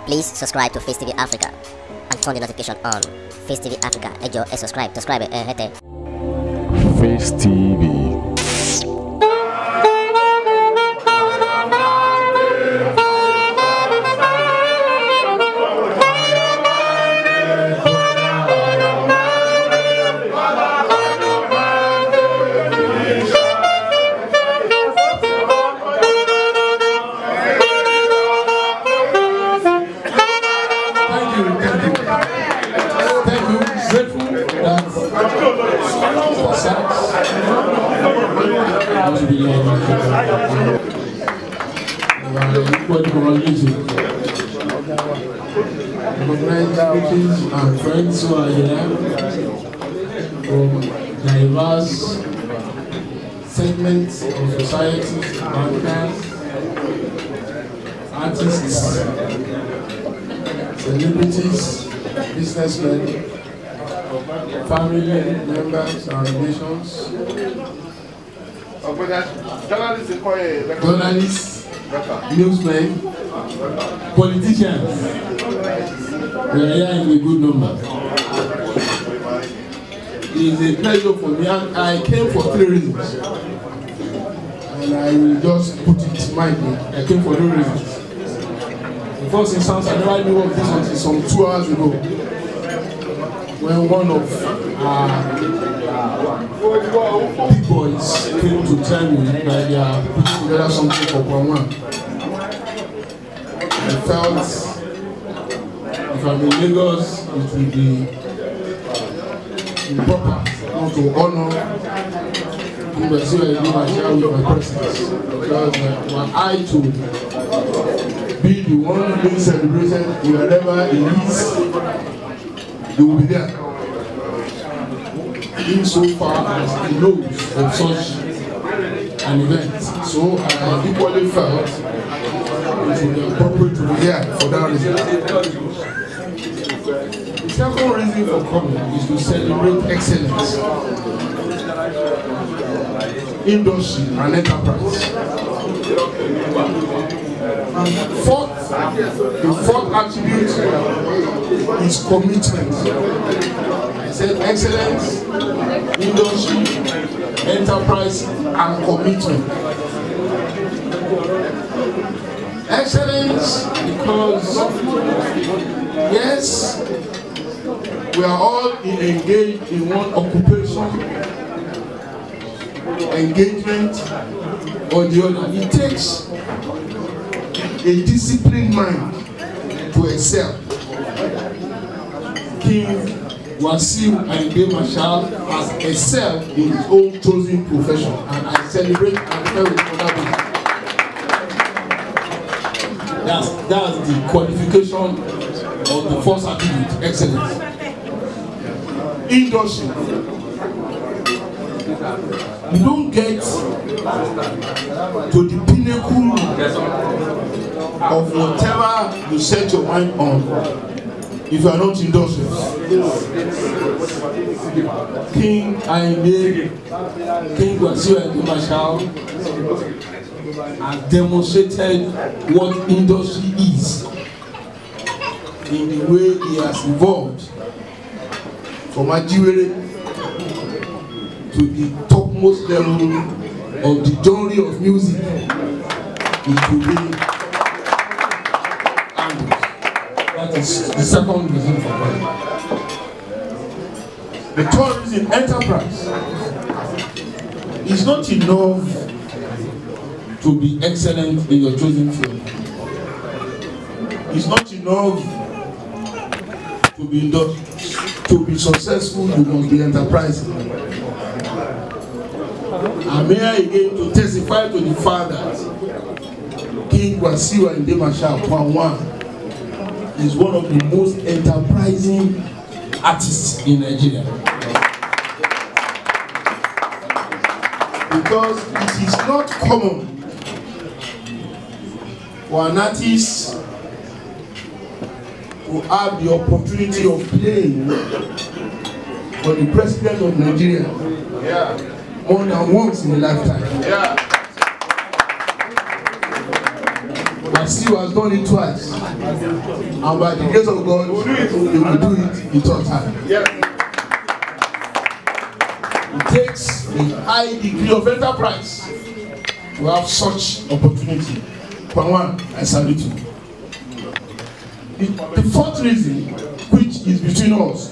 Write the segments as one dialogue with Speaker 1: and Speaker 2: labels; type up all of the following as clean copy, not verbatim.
Speaker 1: Please subscribe to Facetv Africa and turn the notification on. Facetv Africa, subscribe,
Speaker 2: Facetv.
Speaker 3: And friends who are here from diverse segments of society, bankers, artists, celebrities, businessmen, family members and relations, journalists, newsmen, politicians. We are here in a good number. It is a pleasure for me, and I came for 3 reasons. And I will just put it mildly. I came for 3 reasons. The first instance, I never knew of this until some 2 hours ago, when one of big boys came to tell me that they are putting together something for Kwanwan. I felt if I'm in Lagos, it will be improper not to honor Ogbeni Rauf Aregbesola with my presence, because were I to be the one being celebrated wherever it is, they will be there. Insofar as he knows of such an event. So I equally felt it would be appropriate to be here for that reason. The second reason for coming is to celebrate excellence, industry and enterprise. The fourth attribute is commitment. I said excellence, industry, enterprise and commitment. Excellence because yes, we are all engaged in one occupation, engagement or the other. It takes a disciplined mind to excel. King Wasiu Ayinde Marshal has excelled in his own chosen profession, and I celebrate and share with other people. That's the qualification of the first attribute, excellence. Industry. You don't get to the pinnacle of whatever you set your mind on if you are not industrious. King Wasiu Ayinde Marshal has demonstrated what industry is in the way he has evolved from Ajiwere to the topmost level of the genre of music in today. And that is the second reason for that. The third reason, enterprise. It's not enough to be excellent in your chosen field. It's not enough to be successful. You must be enterprising. I'm here again to testify to the fact that King Wasiu Ayinde Marshal is one of the most enterprising artists in Nigeria. Because it is not common for an artist to have the opportunity of playing for the president of Nigeria more than once in a lifetime. Wasiu has done it twice. And by the grace of God, he will do it the third time. It takes a high degree of enterprise to have such opportunity. For one, I salute you. The fourth reason, which is between us,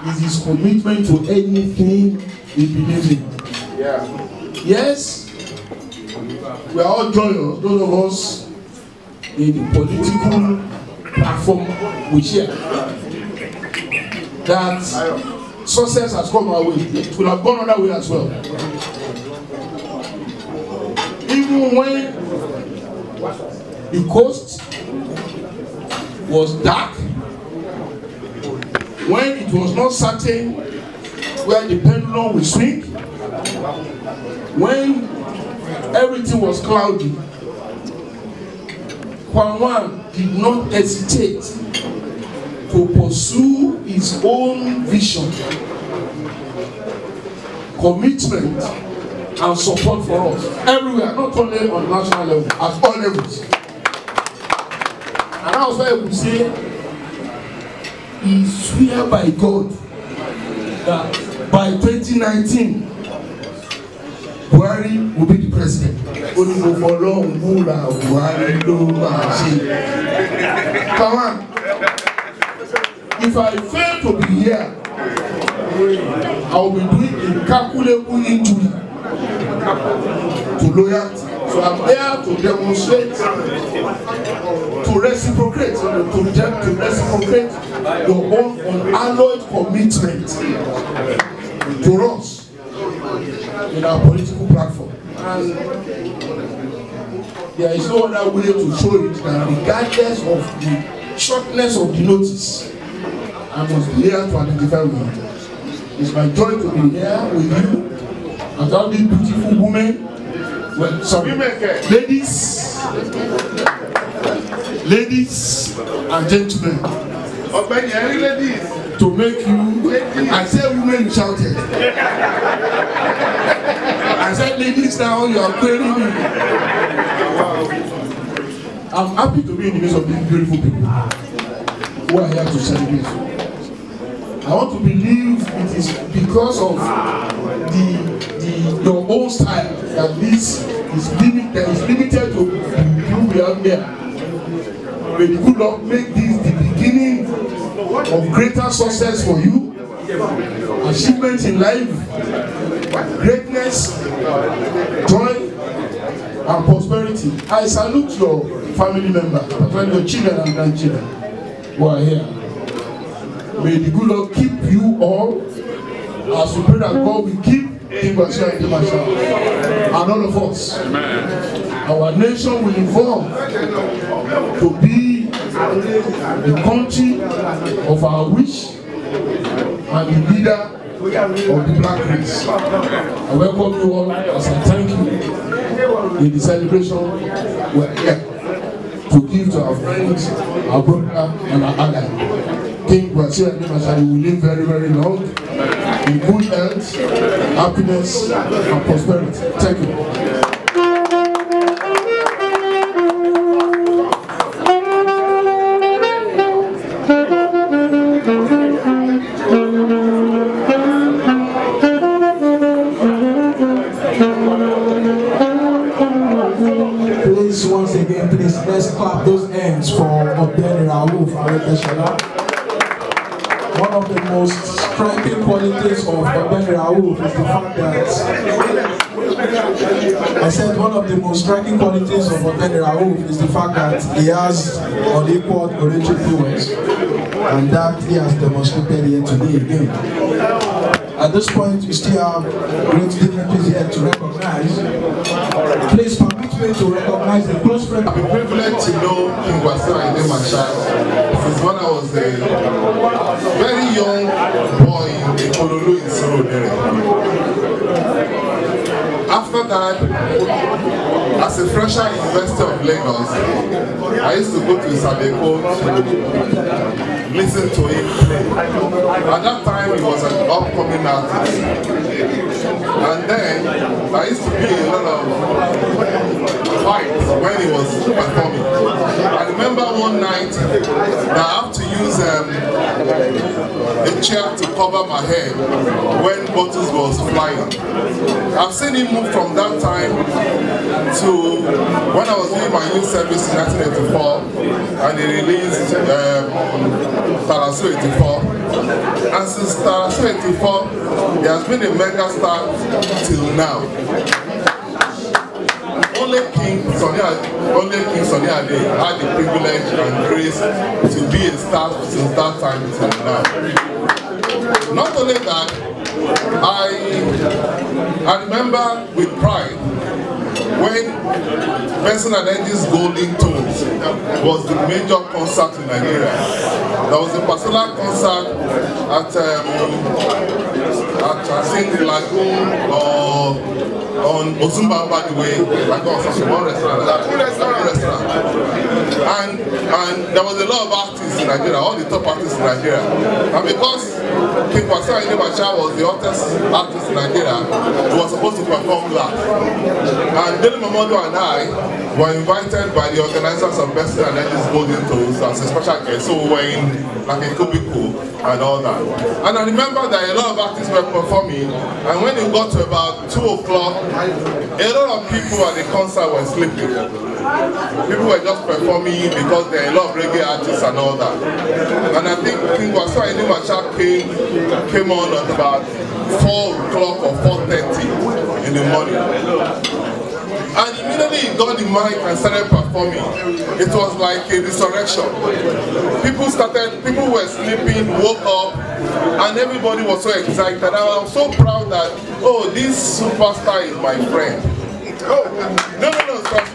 Speaker 3: is his commitment to anything he believes in. Yes, we are all joyous, those of us in the political platform we share, that success has come our way. It will have gone other way as well. Even when the coast was dark, when it was not certain where the pendulum will swing, when everything was cloudy, Kwanwan did not hesitate to pursue his own vision, commitment, and support for us everywhere, not only on national level, at all levels. And that's why I would say he swear by God that by 2019 Buhari will be the president. Come on. If I fail to be here, I will be doing incalculable injury to loyalty. So I'm there to demonstrate, to reciprocate your own unalloyed commitment to us in our political platform. And there is no other way to show it than regardless of the shortness of the notice, I must be here to identify with you. It's my joy to be here with you and all these beautiful women, well, sorry, ladies and gentlemen. To make you, I said women shouted. I said ladies now, you are querying me. I'm happy to be in the midst of these beautiful people who are here to celebrate. I want to believe it is because of your own style that this is limited to you we have there. May the good Lord make this the beginning of greater success for you, achievements in life, greatness, joy, and prosperity. I salute your family members, your children and grandchildren who are here. May the good Lord keep you all, as we pray that God will keep King Basira and all of us. Our nation will evolve to be the country of our wish and the leader of the black race. I welcome you all as I thank you in the celebration we are here to give to our friends, our brother, and our ally. King Basira and will live very, very long in good health, happiness, and prosperity. Thank you.
Speaker 2: Once again, please let's clap those hands for Ogbeni Rauf Aregbesola. One of the most striking qualities of Ogbeni Rauf is the fact that one of the most striking qualities of Ogbeni Rauf is the fact that he has unequaled origin influence, and that he has demonstrated here today again. At this point, we still have great dignitaries here to recognize. Please permit me to recognize the close friend.
Speaker 3: I'm privileged to know King Basira and since when I was a very young boy in Kololu in Surulere. After that, as a fresher in the University of Lagos, I used to go to Sadeko to listen to him play. At that time, he was an upcoming artist. And then, I used to be in a lot of fight when he was performing. I remember one night that I have to use a chair to cover my head when bottles was flying. I've seen him move from that time to when I was doing my youth service in 1984 and he released Tarasu 84. And since Tarasu 84, he has been a mega star till now. Only King Sunny Ade had the privilege and grace to be a star since that time till now. Not only that, I remember with pride when Benson and Edge's Golden Tones was the major concert in Nigeria. There was a personal concert at I think Lagoon on Ozumba, by the way, like one restaurant. And there was a lot of artists in Nigeria, all the top artists in Nigeria. And because King Kwasi Ayinde-Marshal was the hottest artist in Nigeria, he was supposed to perform live. And Dele Momodu and I were invited by the organizers of Benson and Edge's Golden Tones as a special guest, so we were in like a cubicle and all that. And I remember that a lot of artists were performing, and when it got to about 2 o'clock, a lot of people at the concert were sleeping. People were just performing because there are a lot of reggae artists and all that. And I think King Kwasi Ayinde-Marshal came on at about 4 o'clock or 4:30 in the morning. And immediately he got the mic and started performing. It was like a resurrection. People were sleeping, woke up, and everybody was so excited. And I was so proud that, oh, this superstar is my friend. Oh, no, stop.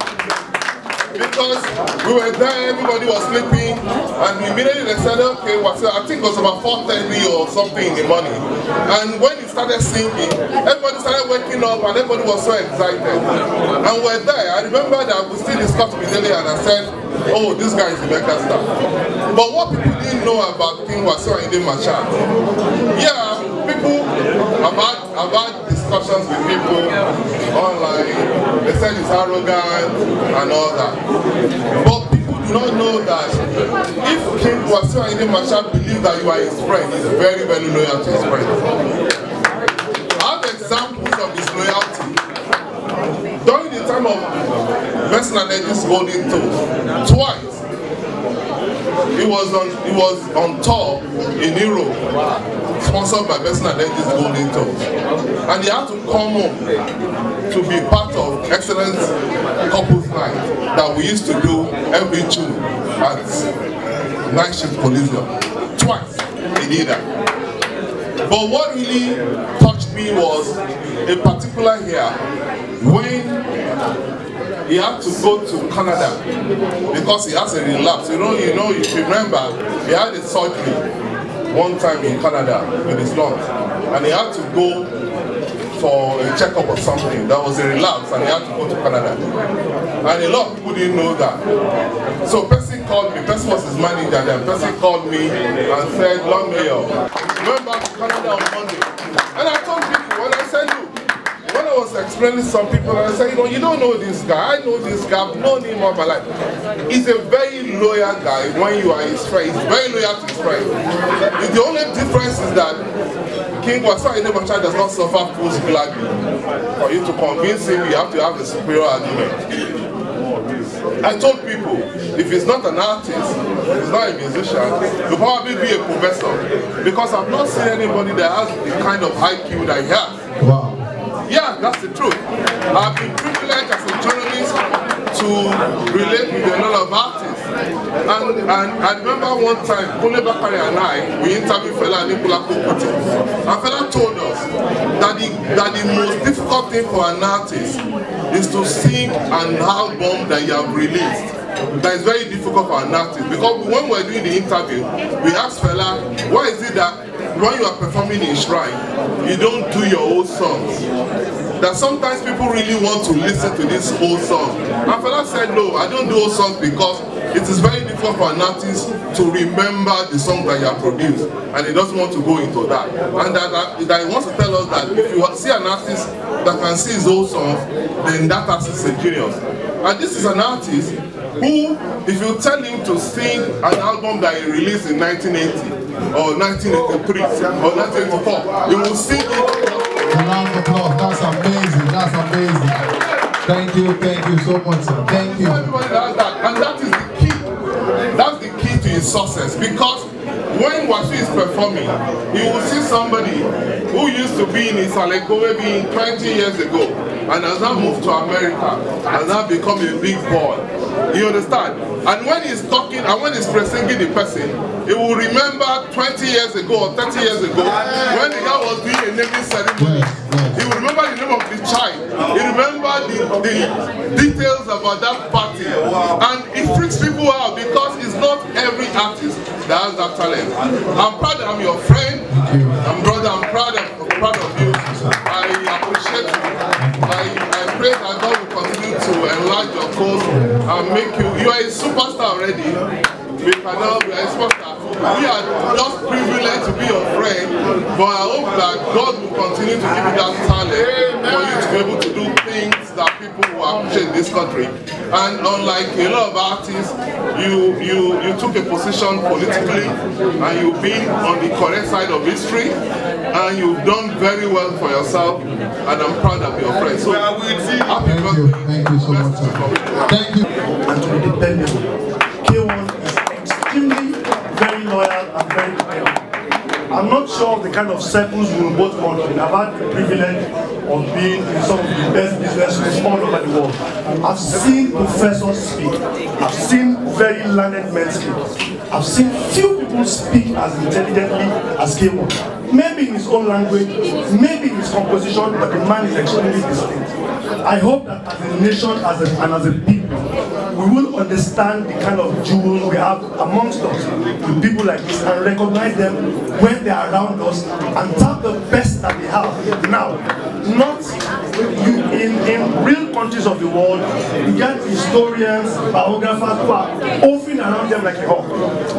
Speaker 3: Because we were there, everybody was sleeping, and immediately they said, okay, I think it was about 4:30 or something in the morning. And when he started singing, everybody started waking up and everybody was so excited. And we're there. I remember that we still discussed with Dele and I said, oh, this guy is a mega star. But what people didn't know about King Kwasi Ayinde-Marshal, yeah, people have had discussions with people online. They said he's arrogant and all that. But people do not know that if King Kwasi Ayinde-Marshal believes that you are his friend, he's very, very loyal to his friend. I have examples of his loyalty. During the time of Benson and Edge's Golden Tones, twice, he was on tour in Europe, sponsored by Benson and Edge's Golden Tones, and he had to come home to be part of Excellence Couples Night that we used to do every June at Night Shift Coliseum. Twice he did that. But what really touched me was a particular year when he had to go to Canada because he has a relapse. You know, if you remember, he had a surgery one time in Canada with his lungs, and he had to go for a checkup or something. That was a relapse, and he had to go to Canada. And a lot of people didn't know that. So Percy called me. Percy was his manager then. Percy called me and said, "Long may you went back to Canada on Monday." And I told people, when I said, look, when I was explaining to some people, I said, you don't know this guy. I know this guy. I've known him all my life. He's a very loyal guy when you are his friend. He's very loyal to his friend. The only difference is that King Kwasi Ayinde-Marshal does not suffer fools gladly. For you to convince him, you have to have a superior argument. I told people, if he's not an artist, he's not a musician, he'll probably be a professor. Because I've not seen anybody that has the kind of IQ that he has.
Speaker 2: Wow.
Speaker 3: Yeah, that's the truth. I've been privileged as a journalist to relate with a lot of artists. And I remember one time, Kule Bakari and I, we interviewed Fela Nicola Kukuti. And Fela told us that the most difficult thing for an artist is to sing an album that you have released. That is very difficult for an artist. Because when we were doing the interview, we asked Fela, why is it that when you are performing in Shrine, you don't do your old songs? That sometimes people really want to listen to this old song. And Fela said, no, I don't do old songs because it is very difficult for an artist to remember the song that you have produced, and he doesn't want to go into that. And that he wants to tell us that if you see an artist that can see his old songs, then that artist is a genius. And this is an artist who, if you tell him to sing an album that he released in 1980 or 1983 or 1984, he will sing it.
Speaker 2: Round of applause. That's amazing. That's amazing. Thank you so much, sir. Thank you.
Speaker 3: Everybody does that, and that is the key. That's the key to his success, because when Wasi is performing, you will see somebody who used to be in Isaleko maybe 20 years ago and has now moved to America and now become a big boy. You understand? And when he's talking and when he's presenting the person, he will remember 20 years ago or 30 years ago when the guy was doing a naming ceremony. He will remember the name of the child. He remember the details about that party. And it freaks people out because it's not every artist that has that talent. I'm proud that I'm your friend. I'm brother, I'm proud of you. I appreciate you. I pray that God will continue to enlarge your cause and make you are a superstar already. We are a superstar. We are just privileged to be your friend, but I hope that God will continue to give you that talent for you to be able to do things that people will appreciate in this country. And unlike a lot of artists, you took a position politically and you've been on the correct side of history and you've done very well for yourself, and I'm proud of your friend. So happy birthday.
Speaker 2: Thank you so much, sir. Thank you.
Speaker 4: And to be dependable. K1 is extremely very loyal and very dependable. I'm not sure of the kind of circles we will both work in. I've had the privilege of being in some of the best businesses all over the world. I've seen professors speak. I've seen very learned men speak. I've seen few people speak as intelligently as K1. Maybe in his own language, maybe in his composition, but the man is extremely distinct. I hope that as a nation and as a people, we will understand the kind of jewel we have amongst us with people like this and recognize them when they are around us and tap the best that they have now. Not in real countries of the world, you get historians, biographers who are offering around them like a hawk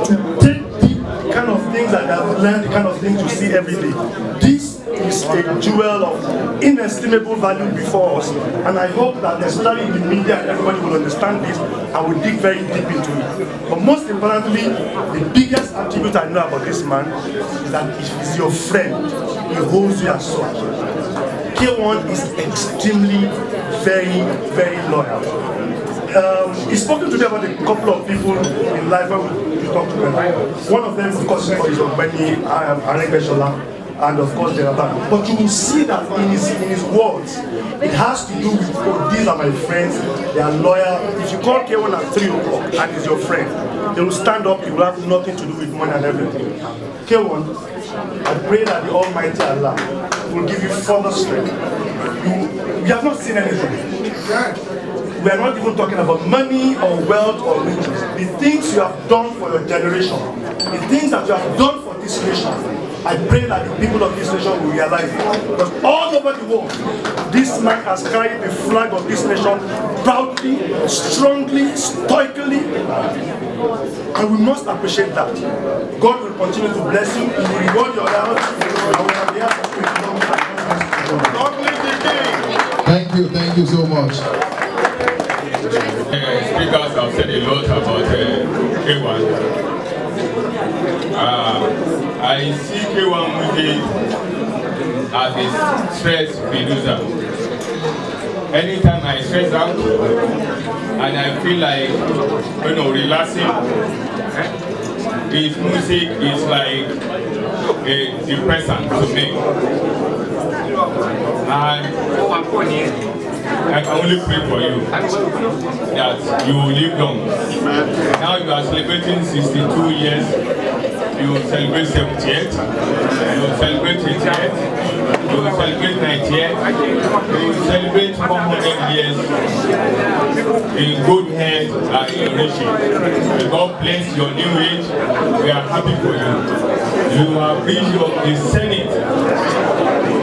Speaker 4: to take the kind of things that they have learned, the kind of things you see every day. This is a jewel of inestimable value before us, and I hope that especially the media and everybody will understand this and will dig very deep into it. But most importantly, the biggest attribute I know about this man is that he's your friend. He holds you as such. K1 is extremely very loyal. He's spoken to me about a couple of people in life when we talk to them. One of them, of course, is Ogbeni Rauf Aregbesola, and of course there are that. But you will see that in his words, it has to do with, oh, these are my friends, they are loyal. If you call K1 at 3 o'clock and is your friend, they will stand up, you will have nothing to do with money and everything. K1, I pray that the Almighty Allah will give you further strength. We have not seen anything. We are not even talking about money or wealth or riches. The things you have done for your generation, the things that you have done for this nation, I pray that the people of this nation will realize it. Because all over the world, this man has carried the flag of this nation proudly, strongly, stoically, and we must appreciate that. God will continue to bless you, He will reward your efforts,
Speaker 2: Thank you so much.
Speaker 5: Speakers have said a lot about K1. I see K1 music as a stress reducer. Anytime I stress out and I feel like, relaxing, his music is like a depressant to me. And I can only pray for you that you will live long. Now you are celebrating 62 years, you will celebrate 78, you will celebrate 88, you will celebrate 98, you will celebrate 100 years in good health and in riches. May God bless your new age. We are happy for you. You have reached the zenith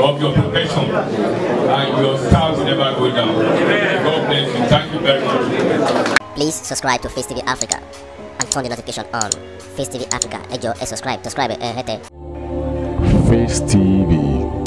Speaker 5: of your profession, and your stars will never go down. God bless you. Thank you very much.
Speaker 1: Please subscribe to Face TV Africa and turn the notification on. Face TV Africa, subscribe. Face TV.